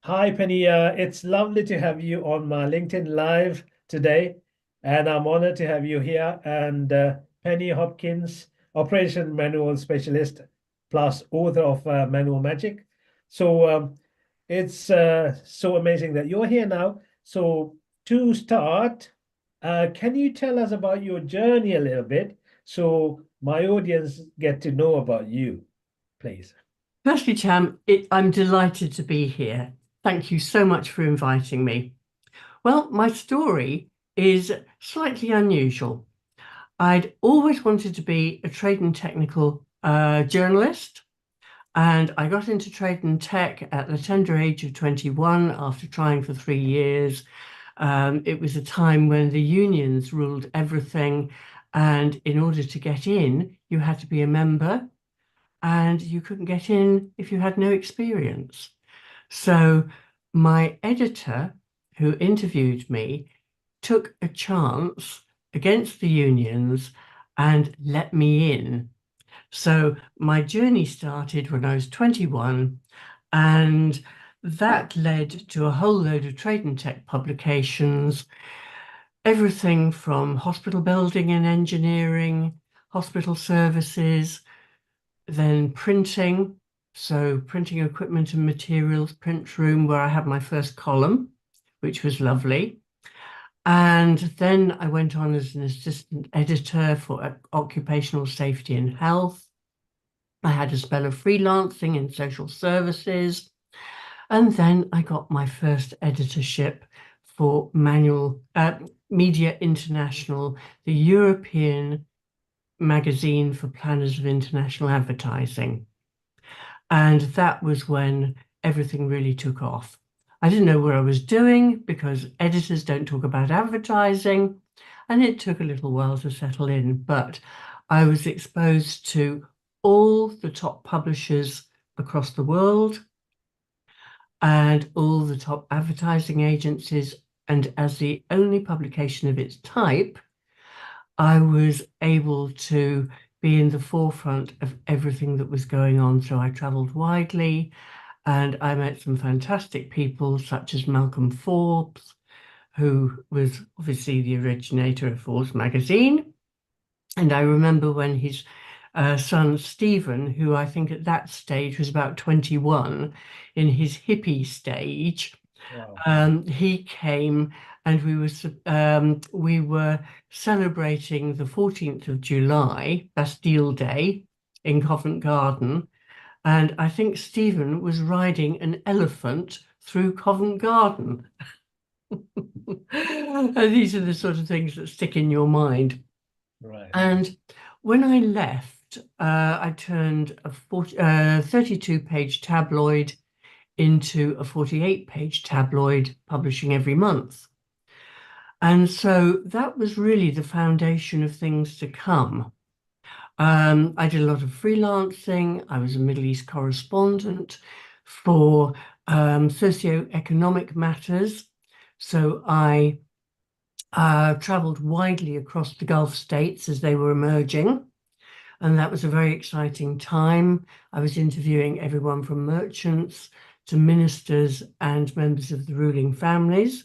Hi, Penny. It's lovely to have you on my LinkedIn Live today, and I'm honored to have you here. And Penny Hopkins, Operation Manual Specialist, plus author of Manual Magic. So it's so amazing that you're here now. So to start, can you tell us about your journey a little bit so my audience get to know about you, please? Firstly, Cham, I'm delighted to be here. Thank you so much for inviting me. Well, my story is slightly unusual. I'd always wanted to be a trade and technical journalist, and I got into trade and tech at the tender age of 21 after trying for 3 years. It was a time when the unions ruled everything, and in order to get in, you had to be a member and you couldn't get in if you had no experience. So my editor, who interviewed me, took a chance against the unions and let me in. So my journey started when I was 21, and that led to a whole load of trade and tech publications, everything from hospital building and engineering, hospital services, then printing, so printing equipment and materials, print room, where I had my first column, which was lovely. And then I went on as an assistant editor for occupational safety and health. I had a spell of freelancing in social services. And then I got my first editorship for Media International, the European magazine for planners of international advertising. And that was when everything really took off. I didn't know what I was doing because editors don't talk about advertising, and it took a little while to settle in. But I was exposed to all the top publishers across the world and all the top advertising agencies. And as the only publication of its type, I was able to be in the forefront of everything that was going on. So I traveled widely and I met some fantastic people, such as Malcolm Forbes, who was obviously the originator of Forbes magazine. And I remember when his son Stephen, who I think at that stage was about 21, in his hippie stage, Wow. he came and we were celebrating the 14th of July, Bastille Day, in Covent Garden. And I think Stephen was riding an elephant through Covent Garden. And these are the sort of things that stick in your mind. Right. And when I left, I turned a 32-page tabloid into a 48-page tabloid publishing every month. And so that was really the foundation of things to come. I did a lot of freelancing. I was a Middle East correspondent for socio-economic matters. So I traveled widely across the Gulf states as they were emerging. And that was a very exciting time. I was interviewing everyone from merchants to ministers and members of the ruling families.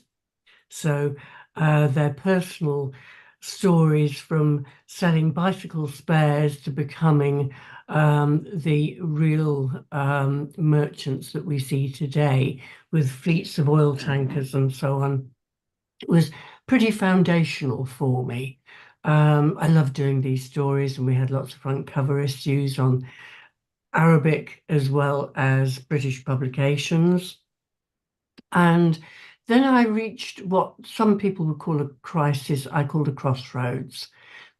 So their personal stories from selling bicycle spares to becoming the real merchants that we see today with fleets of oil tankers and so on. It was pretty foundational for me. I love doing these stories, and we had lots of front cover issues on Arabic as well as British publications. And then I reached what some people would call a crisis. I called a crossroads.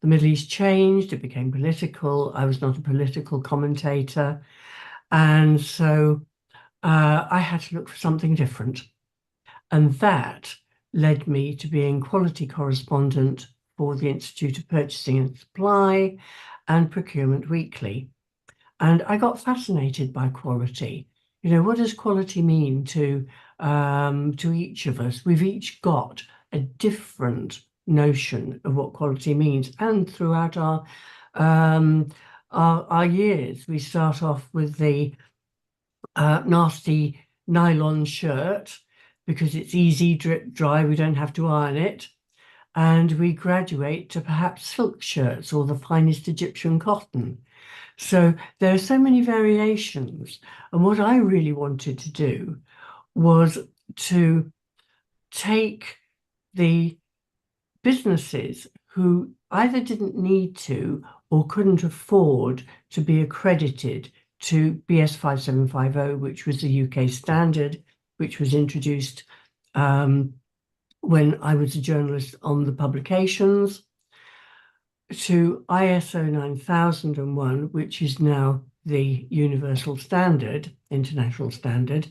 The Middle East changed, it became political. I was not a political commentator. And so I had to look for something different. And that led me to being quality correspondent for the Institute of Purchasing and Supply and Procurement Weekly. And I got fascinated by quality. You know, what does quality mean to each of us? We've each got a different notion of what quality means, and throughout our years, we start off with the nasty nylon shirt because it's easy, drip dry, we don't have to iron it. And we graduate to perhaps silk shirts or the finest Egyptian cotton. So there are so many variations. And what I really wanted to do was to take the businesses who either didn't need to or couldn't afford to be accredited to BS 5750, which was the UK standard, which was introduced when I was a journalist on the publications, to ISO 9001, which is now the universal standard, international standard.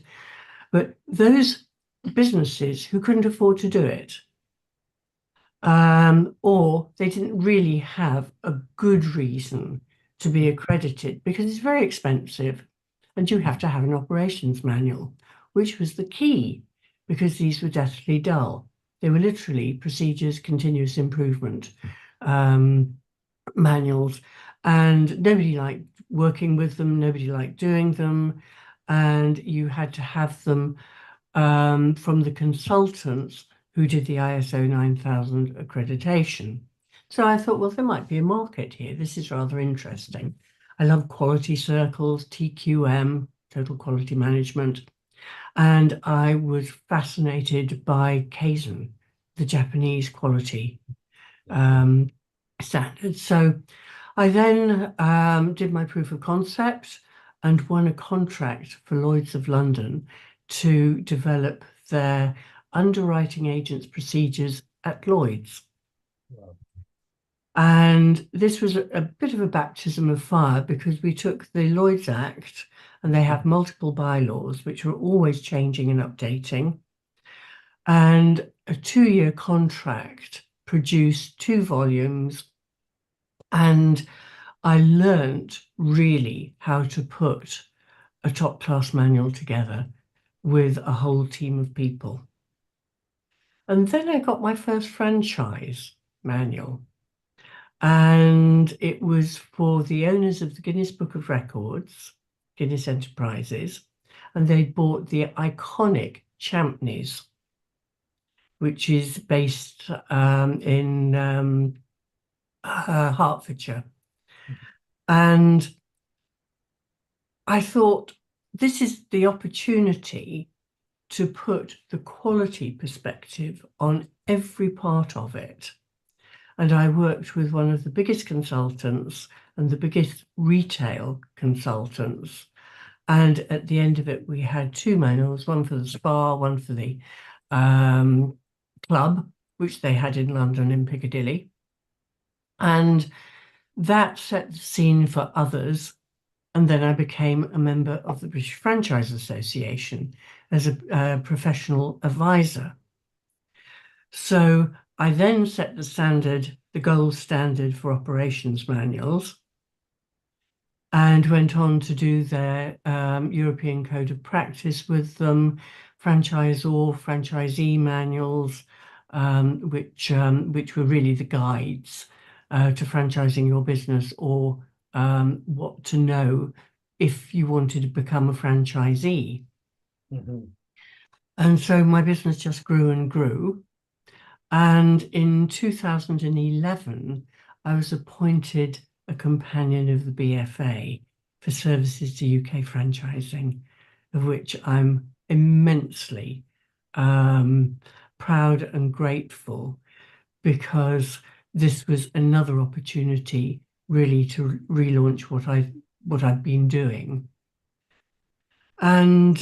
But those businesses who couldn't afford to do it, or they didn't really have a good reason to be accredited because it's very expensive and you have to have an operations manual, which was the key because these were deathly dull. They were literally procedures, continuous improvement manuals, and nobody liked working with them, nobody liked doing them, and you had to have them from the consultants who did the ISO 9000 accreditation. So I thought, well, there might be a market here. This is rather interesting. I love quality circles, TQM, total quality management, and I was fascinated by Kaizen, the Japanese quality standard. So I then did my proof of concept and won a contract for Lloyd's of London to develop their underwriting agents procedures at Lloyd's. Wow. And this was a bit of a baptism of fire because we took the Lloyd's Act, and they have multiple bylaws which were always changing and updating. And a 2-year contract produced 2 volumes, and I learnt really how to put a top-class manual together with a whole team of people. And then I got my first franchise manual, and it was for the owners of the Guinness Book of Records, Guinness Enterprises, and they bought the iconic Champneys, which is based in Hertfordshire. And I thought, this is the opportunity to put the quality perspective on every part of it. And I worked with one of the biggest consultants and the biggest retail consultants. And at the end of it, we had 2 manuals, one for the spa, one for the club, which they had in London in Piccadilly. And that set the scene for others. And then I became a member of the British Franchise Association as a professional advisor. So I then set the standard, the gold standard for operations manuals, and went on to do their European Code of Practice with them, franchisor, franchisee manuals, which were really the guides to franchising your business, or what to know if you wanted to become a franchisee. Mm-hmm. And so my business just grew and grew. And in 2011, I was appointed a companion of the BFA for services to UK franchising, of which I'm immensely proud and grateful, because this was another opportunity really to relaunch what I've been doing. And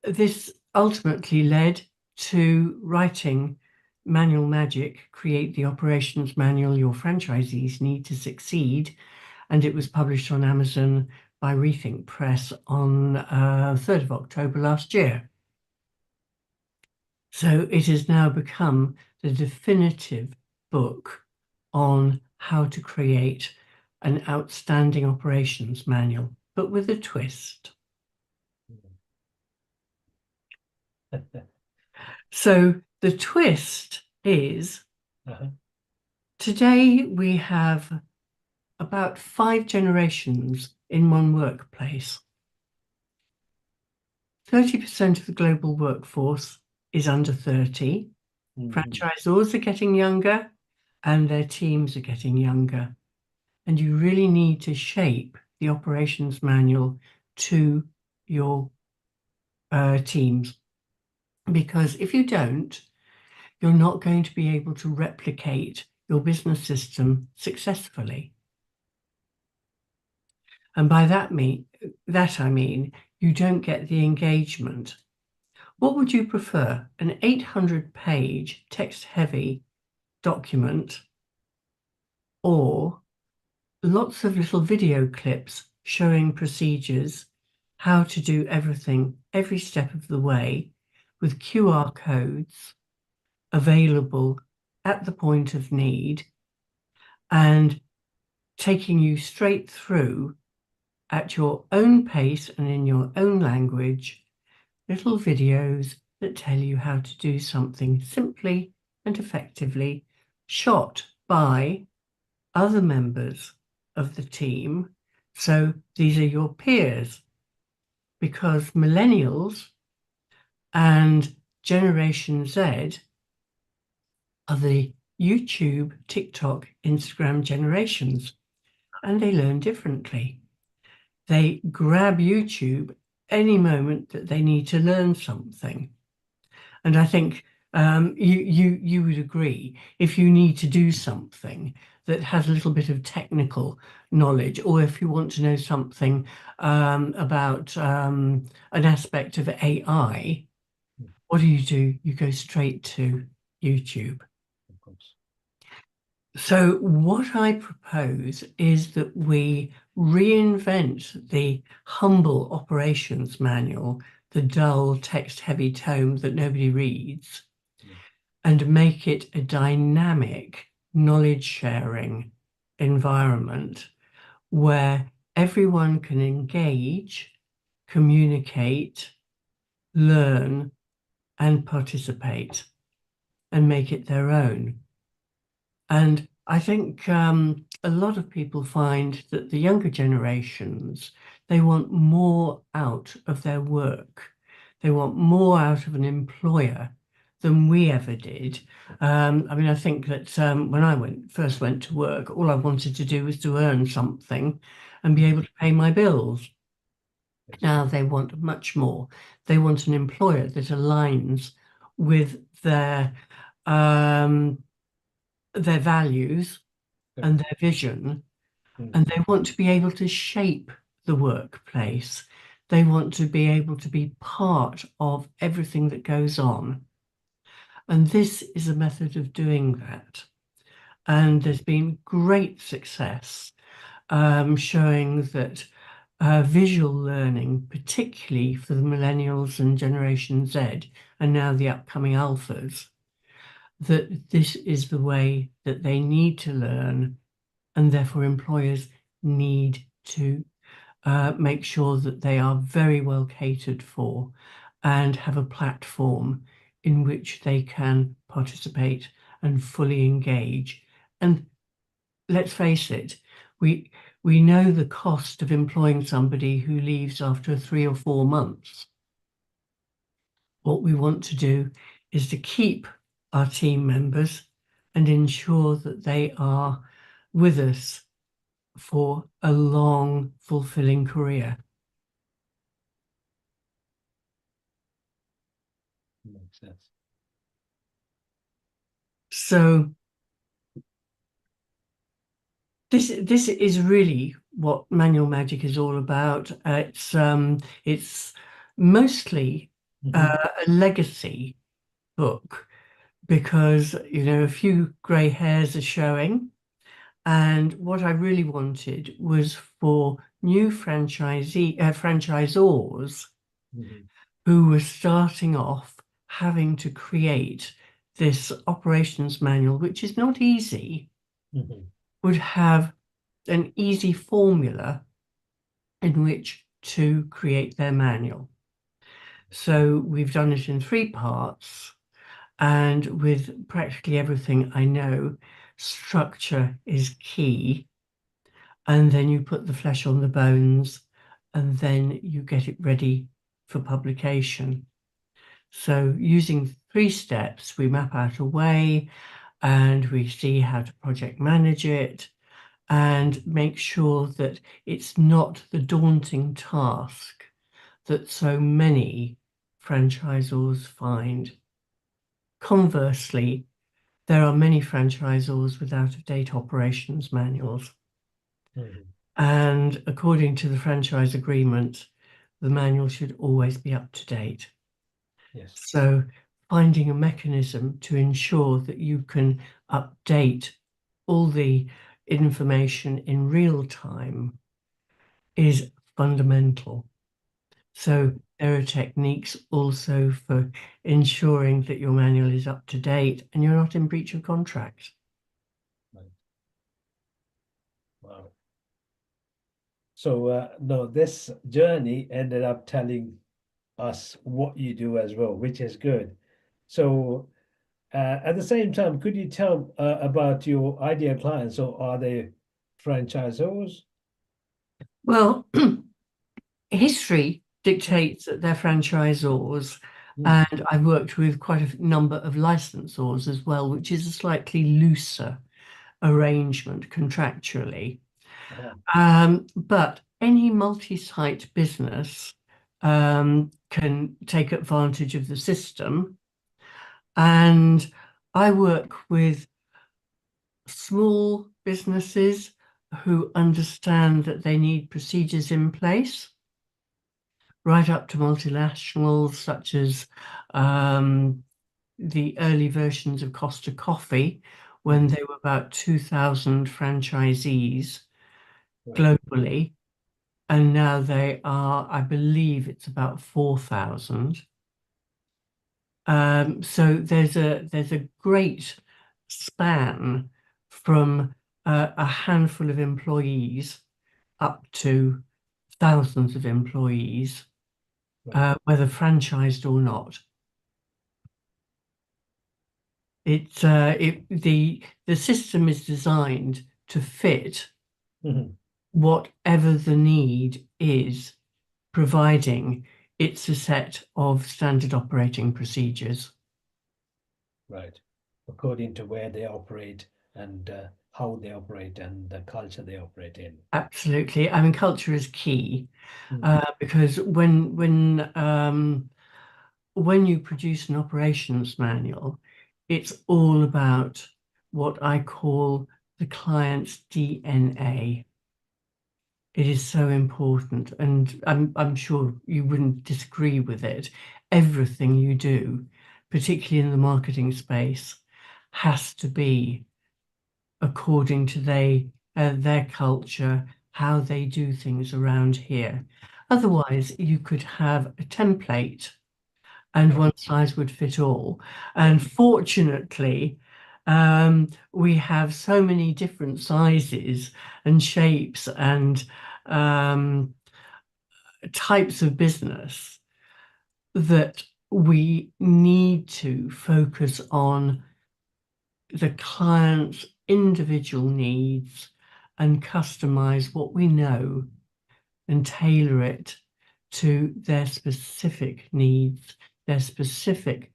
this ultimately led to writing Manual Magic, Create the Operations Manual Your Franchisees Need to Succeed. And it was published on Amazon by Rethink Press on 3rd of October last year. So it has now become the definitive book on how to create an outstanding operations manual, but with a twist. So the twist is today we have about 5 generations in one workplace. 30% of the global workforce is under 30. Franchisors are getting younger and their teams are getting younger. And you really need to shape the operations manual to your teams. Because if you don't, you're not going to be able to replicate your business system successfully. And by that I mean you don't get the engagement. What would you prefer? An 800-page text-heavy document or lots of little video clips showing procedures, how to do everything every step of the way with QR codes available at the point of need and taking you straight through at your own pace and in your own language, little videos that tell you how to do something simply and effectively, shot by other members of the team. So these are your peers, because millennials and Generation Z are the YouTube, TikTok, Instagram generations, and they learn differently. They grab YouTube any moment that they need to learn something. And I think you would agree, if you need to do something that has a little bit of technical knowledge, or if you want to know something about an aspect of AI, what do? You go straight to YouTube. Of course. So what I propose is that we reinvent the humble operations manual, the dull text-heavy tome that nobody reads, and make it a dynamic knowledge-sharing environment where everyone can engage, communicate, learn, and participate, and make it their own. And I think a lot of people find that the younger generations, they want more out of their work. They want more out of an employer than we ever did. I mean, I think that when I first went to work, all I wanted to do was to earn something and be able to pay my bills. Now they want much more. They want an employer that aligns with their values and their vision, and they want to be able to shape the workplace. They want to be able to be part of everything that goes on. And this is a method of doing that. And there's been great success showing that visual learning, particularly for the millennials and Generation Z, and now the upcoming alphas, that this is the way that they need to learn, and therefore employers need to make sure that they are very well catered for and have a platform in which they can participate and fully engage. And let's face it, we know the cost of employing somebody who leaves after 3 or 4 months. What we want to do is to keep our team members and ensure that they are with us for a long, fulfilling career. Makes sense. So this is really what Manual Magic is all about. It's mostly a legacy book, because a few grey hairs are showing, and what I really wanted was for new franchisors who were starting off having to create this operations manual, which is not easy, would have an easy formula in which to create their manual. So we've done it in 3 parts, and with practically everything I know, structure is key. And then you put the flesh on the bones, and then you get it ready for publication. So using 3 steps, we map out a way and we see how to project manage it and make sure that it's not the daunting task that so many franchisors find. Conversely, there are many franchisors with out-of-date operations manuals. Mhm. And according to the franchise agreement, the manual should always be up to date. Yes. So finding a mechanism to ensure that you can update all the information in real time is fundamental. So there are techniques also for ensuring that your manual is up to date and you're not in breach of contract. Right. Wow. So no, this journey ended up telling us what you do as well, which is good. So at the same time, could you tell about your ideal clients? So are they franchisors? Well, history dictates that they're franchisors, Mm. and I've worked with quite a number of licensors as well, which is a slightly looser arrangement contractually. Uh-huh. But any multi-site business can take advantage of the system. And I work with small businesses who understand that they need procedures in place, right up to multinationals such as the early versions of Costa Coffee, when Mhm. they were about 2,000 franchisees Right. globally. And now they are, I believe it's about 4,000. So there's a great span from a handful of employees up to thousands of employees, Right. whether franchised or not. The system is designed to fit Mhm. whatever the need is, providing it's a set of standard operating procedures. Right. According to where they operate and how they operate and the culture they operate in. Absolutely. I mean, culture is key Mm. because when you produce an operations manual, it's all about what I call the client's DNA. It is so important, and I'm sure you wouldn't disagree with it. Everything you do, particularly in the marketing space, has to be according to their culture, how they do things around here. Otherwise, you could have a template and Right. one size would fit all. Yeah. And fortunately, we have so many different sizes and shapes and um, types of business that we need to focus on the client's individual needs and customize what we know and tailor it to their specific needs, their specific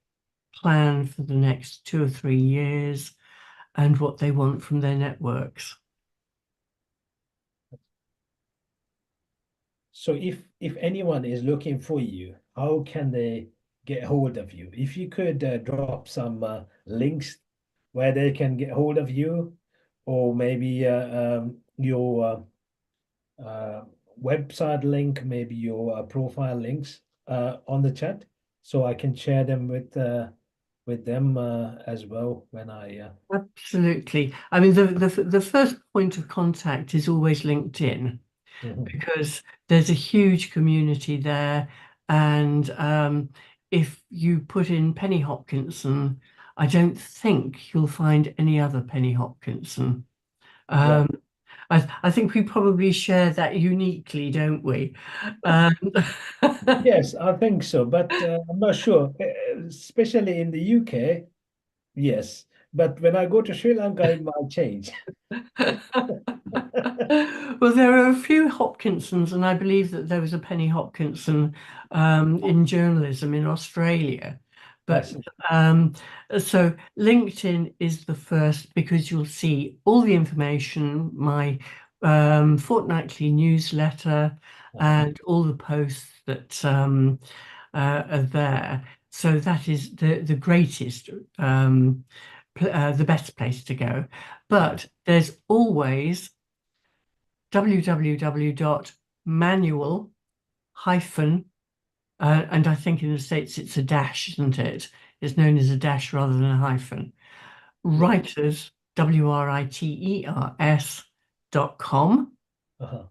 plan for the next 2 or 3 years, and what they want from their networks. So if anyone is looking for you, how can they get hold of you? If you could drop some links where they can get hold of you, or maybe your website link, maybe your profile links on the chat, so I can share them with them as well when I Absolutely. I mean, the first point of contact is always LinkedIn Mhm. because there's a huge community there. And if you put in Penny Hopkinson, I don't think you'll find any other Penny Hopkinson. Yeah. Um, I think we probably share that uniquely, don't we? Um, Yes, I think so, but I'm not sure. Especially in the UK, yes. but when I go to Sri Lanka, it might change. Well, there are a few Hopkinsons, and I believe that there was a Penny Hopkinson in journalism in Australia. I But see. um, so LinkedIn is the first because you'll see all the information, my fortnightly newsletter, Uh-huh. and all the posts that are there. So that is the greatest, the best place to go. Right. But there's always www.manual hyphen, and I think in the States it's a dash, isn't it? It's known as a dash rather than a hyphen. Yeah. Writers, writers.com. Uh-huh.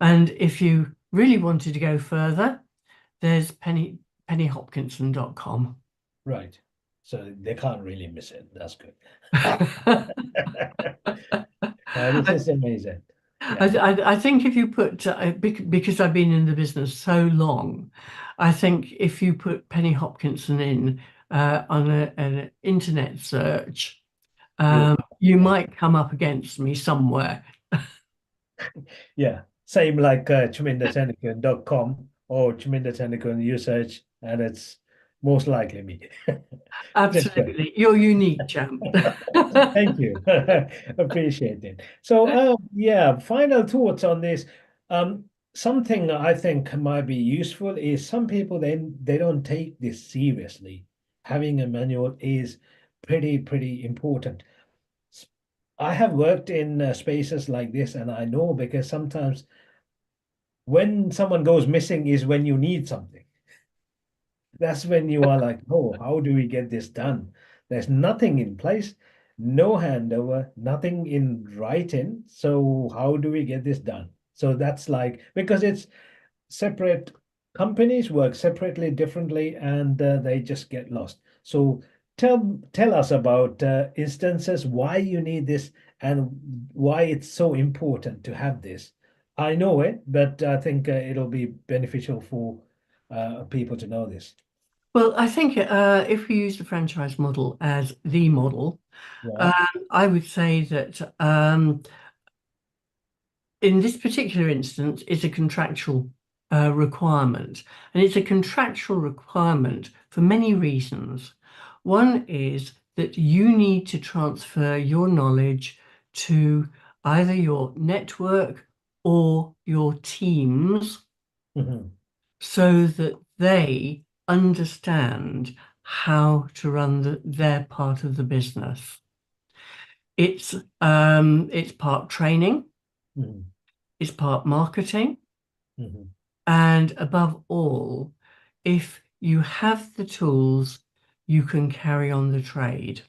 And if you really wanted to go further, there's pennyhopkinson.com. Right. So they can't really miss it. That's good. This is amazing. Yeah. I think if you put, because I've been in the business so long, I think if you put Penny Hopkinson in on an internet search, You, you might come up against me somewhere. yeah. Same like chamindatenikun.com or Chaminda Tenikun you search, and it's most likely me. Just good. Absolutely. You're unique, champ. Thank you. Appreciate it. So, yeah, final thoughts on this. Um, Something I think might be useful is some people they don't take this seriously. Having a manual is pretty important. S- I have worked in spaces like this, and I know because sometimes when someone goes missing is when you need something. That's when you are like, oh, how do we get this done? There's nothing in place, no handover, nothing in writing. So how do we get this done? So that's like because it's separate companies work separately, differently, and they just get lost. So tell us about instances why you need this and why it's so important to have this. I know it, but I think it'll be beneficial for people to know this. Well, I think if we use the franchise model as the model, Yeah. um, I would say that in this particular instance, it's a contractual requirement. And it's a contractual requirement for many reasons. One is that you need to transfer your knowledge to either your network or your teams Mhm. so that they understand how to run their part of the business. It's part training, Mhm. it's part marketing, Mhm. and above all, if you have the tools, you can carry on the trade.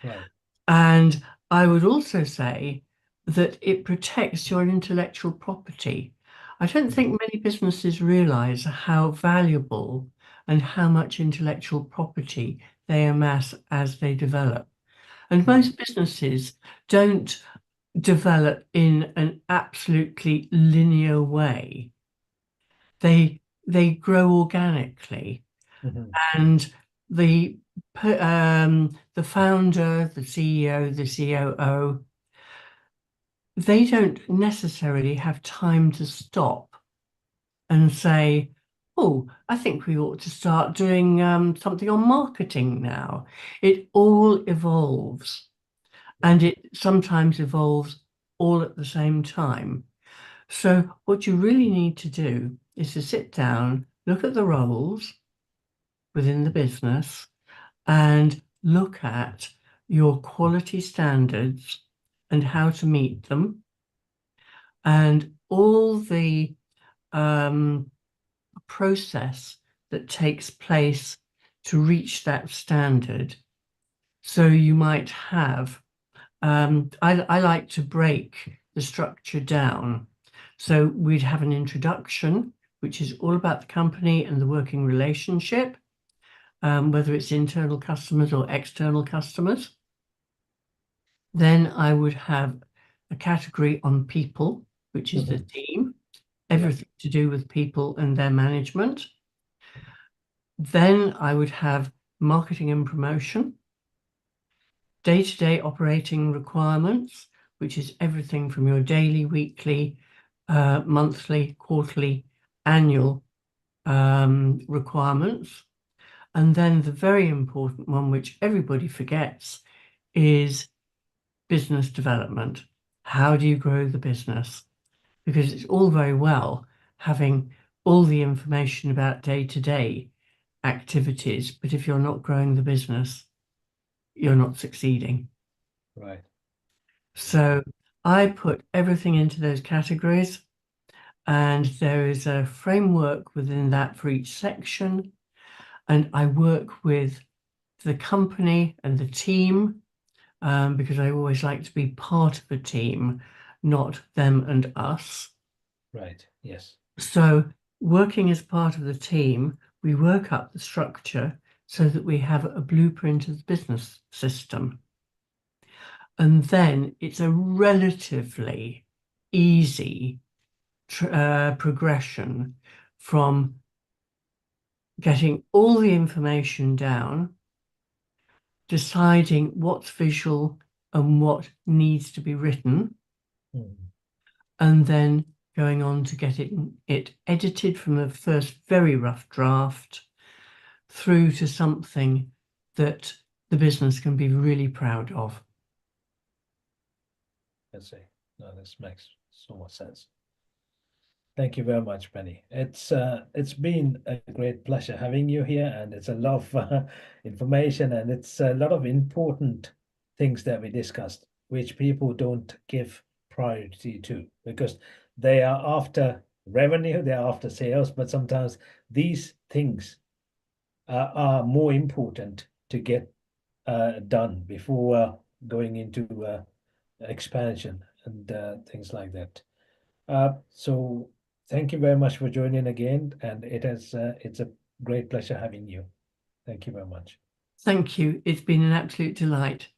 Right. And I would also say that it protects your intellectual property. I don't Mhm. think many businesses realize how valuable and how much intellectual property they amass as they develop. And Mhm. most businesses don't develop in an absolutely linear way. They grow organically, Mhm. and the the founder, the CEO, the COO, they don't necessarily have time to stop and say, "Oh, I think we ought to start doing something on marketing now." It all evolves, and it sometimes evolves all at the same time. So what you really need to do is to sit down, look at the roles within the business, and look at your quality standards and how to meet them, and all the um, process that takes place to reach that standard. So you might have, I like to break the structure down. So we'd have an introduction, which is all about the company and the working relationship, whether it's internal customers or external customers. Then I would have a category on people, which is the Mhm. team, Yeah. everything to do with people and their management. Then I would have marketing and promotion. day-to-day operating requirements, which is everything from your daily, weekly, monthly, quarterly, annual requirements. And then the very important one, which everybody forgets, is business development. How do you grow the business? Because it's all very well having all the information about day-to-day activities, but if you're not growing the business, you're not succeeding. Right. So I put everything into those categories, and there is a framework within that for each section. And I work with the company and the team because I always like to be part of a team, not them and us. Right. Yes. So working as part of the team, we work up the structure so that we have a blueprint of the business system. And then it's a relatively easy progression from getting all the information down, deciding what's visual and what needs to be written, and then going on to get it edited from a first very rough draft through to something that the business can be really proud of. I see. No, this makes so much sense. Thank you very much, Penny. It's been a great pleasure having you here, and it's a lot of information, and it's a lot of important things that we discussed, which people don't give priority to because they are after revenue, they are after sales, but sometimes these things are more important to get done before going into expansion and things like that. So thank you very much for joining again, and it's a great pleasure having you. Thank you very much. Thank you. It's been an absolute delight.